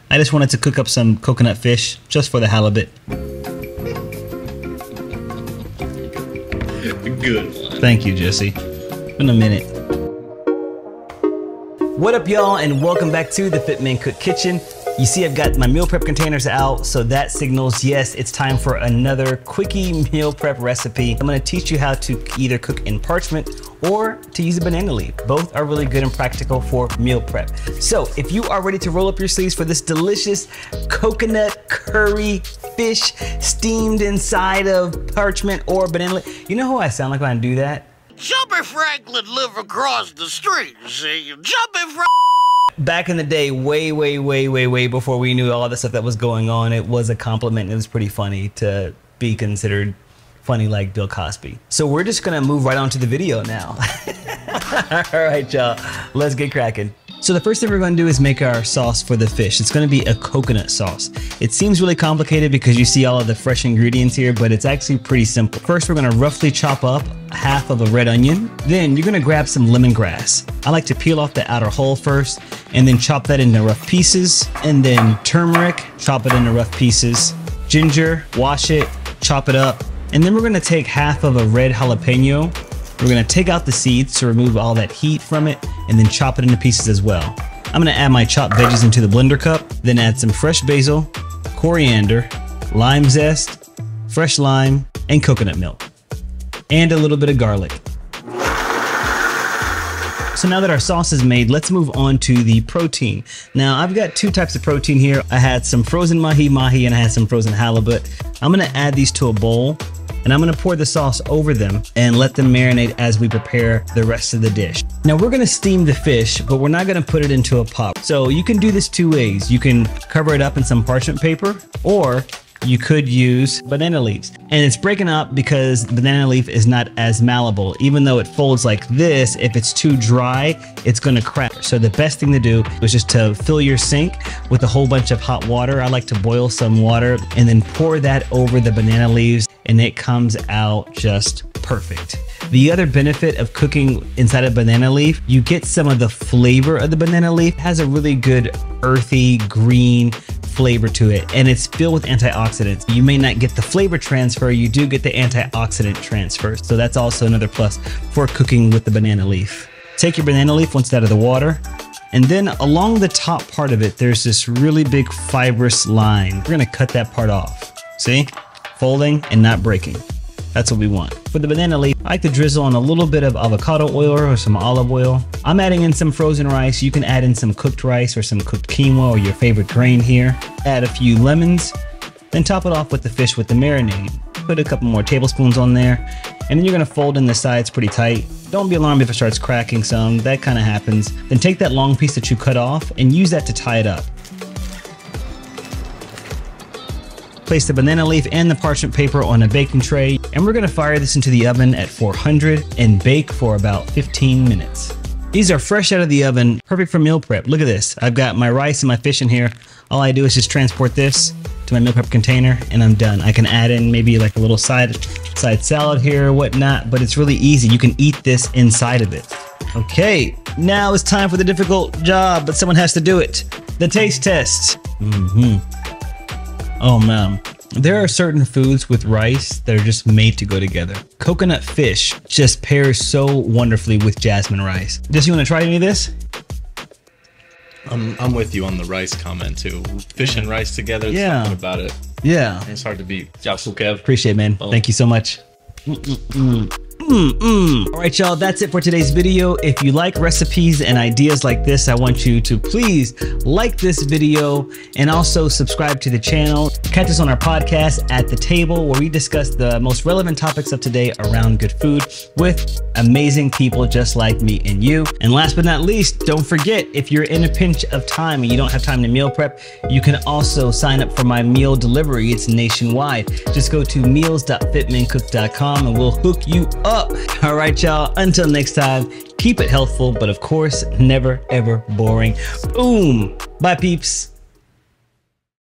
I just wanted to cook up some coconut fish just for the halibut. Good one. Thank you, Jesse. In a minute. What up, y'all, and welcome back to the FitMenCook kitchen. You see I've got my meal prep containers out, so that signals yes, it's time for another quickie meal prep recipe. I'm gonna teach you how to either cook in parchment or to use a banana leaf. Both are really good and practical for meal prep. So if you are ready to roll up your sleeves for this delicious coconut curry fish steamed inside of parchment or banana leaf, you know who I sound like when I do that? Jumpy Franklin live across the street, see? Jumpy Franklin. Back in the day, way before we knew all the stuff that was going on, it was a compliment. It was pretty funny to be considered funny like Bill Cosby. So we're just gonna move right on to the video now. All right, y'all, let's get cracking. So the first thing we're gonna do is make our sauce for the fish. It's gonna be a coconut sauce. It seems really complicated because you see all of the fresh ingredients here, but it's actually pretty simple. First, we're gonna roughly chop up half of a red onion. Then you're gonna grab some lemongrass. I like to peel off the outer hull first and then chop that into rough pieces. And then turmeric, chop it into rough pieces. Ginger, wash it, chop it up. And then we're gonna take half of a red jalapeno. We're gonna take out the seeds to remove all that heat from it and then chop it into pieces as well. I'm gonna add my chopped veggies into the blender cup, then add some fresh basil, coriander, lime zest, fresh lime, and coconut milk, and a little bit of garlic. So now that our sauce is made, let's move on to the protein. Now I've got two types of protein here. I had some frozen mahi-mahi and I had some frozen halibut. I'm gonna add these to a bowl and I'm gonna pour the sauce over them and let them marinate as we prepare the rest of the dish. Now we're gonna steam the fish, but we're not gonna put it into a pot. So you can do this two ways. You can cover it up in some parchment paper, or you could use banana leaves. And it's breaking up because the banana leaf is not as malleable. Even though it folds like this, if it's too dry, it's gonna crack. So the best thing to do is just to fill your sink with a whole bunch of hot water. I like to boil some water and then pour that over the banana leaves, and it comes out just perfect. The other benefit of cooking inside a banana leaf, you get some of the flavor of the banana leaf. It has a really good earthy green flavor to it, and it's filled with antioxidants. You may not get the flavor transfer, you do get the antioxidant transfer. So that's also another plus for cooking with the banana leaf. Take your banana leaf once it's out of the water, and then along the top part of it, there's this really big fibrous line. We're gonna cut that part off. See? Folding and not breaking. That's what we want. For the banana leaf, I like to drizzle on a little bit of avocado oil or some olive oil. I'm adding in some frozen rice. You can add in some cooked rice or some cooked quinoa or your favorite grain here. Add a few lemons, then top it off with the fish with the marinade. Put a couple more tablespoons on there, and then you're gonna fold in the sides pretty tight. Don't be alarmed if it starts cracking some, that kind of happens. Then take that long piece that you cut off and use that to tie it up. Place the banana leaf and the parchment paper on a baking tray, and we're gonna fire this into the oven at 400 and bake for about 15 minutes. These are fresh out of the oven, perfect for meal prep. Look at this. I've got my rice and my fish in here. All I do is just transport this to my meal prep container and I'm done. I can add in maybe like a little side salad here or whatnot, but it's really easy. You can eat this inside of it. Okay, now it's time for the difficult job, but someone has to do it. The taste test. Oh man, there are certain foods with rice that are just made to go together. Coconut fish just pairs so wonderfully with jasmine rice. Jesse, you wanna try any of this? I'm with you on the rice comment too. Fish and rice together, there's something about it. Yeah. It's hard to beat. Kev. Appreciate it, man. Thank you so much. All right, y'all, that's it for today's video. If you like recipes and ideas like this, I want you to please like this video and also subscribe to the channel. Catch us on our podcast At the Table, where we discuss the most relevant topics of today around good food with amazing people just like me and you. And last but not least, don't forget, if you're in a pinch of time and you don't have time to meal prep, you can also sign up for my meal delivery. It's nationwide. Just go to meals.fitmencook.com and we'll hook you up. All right, y'all, until next time, keep it healthful, but of course, never ever boring. Boom. Bye, peeps.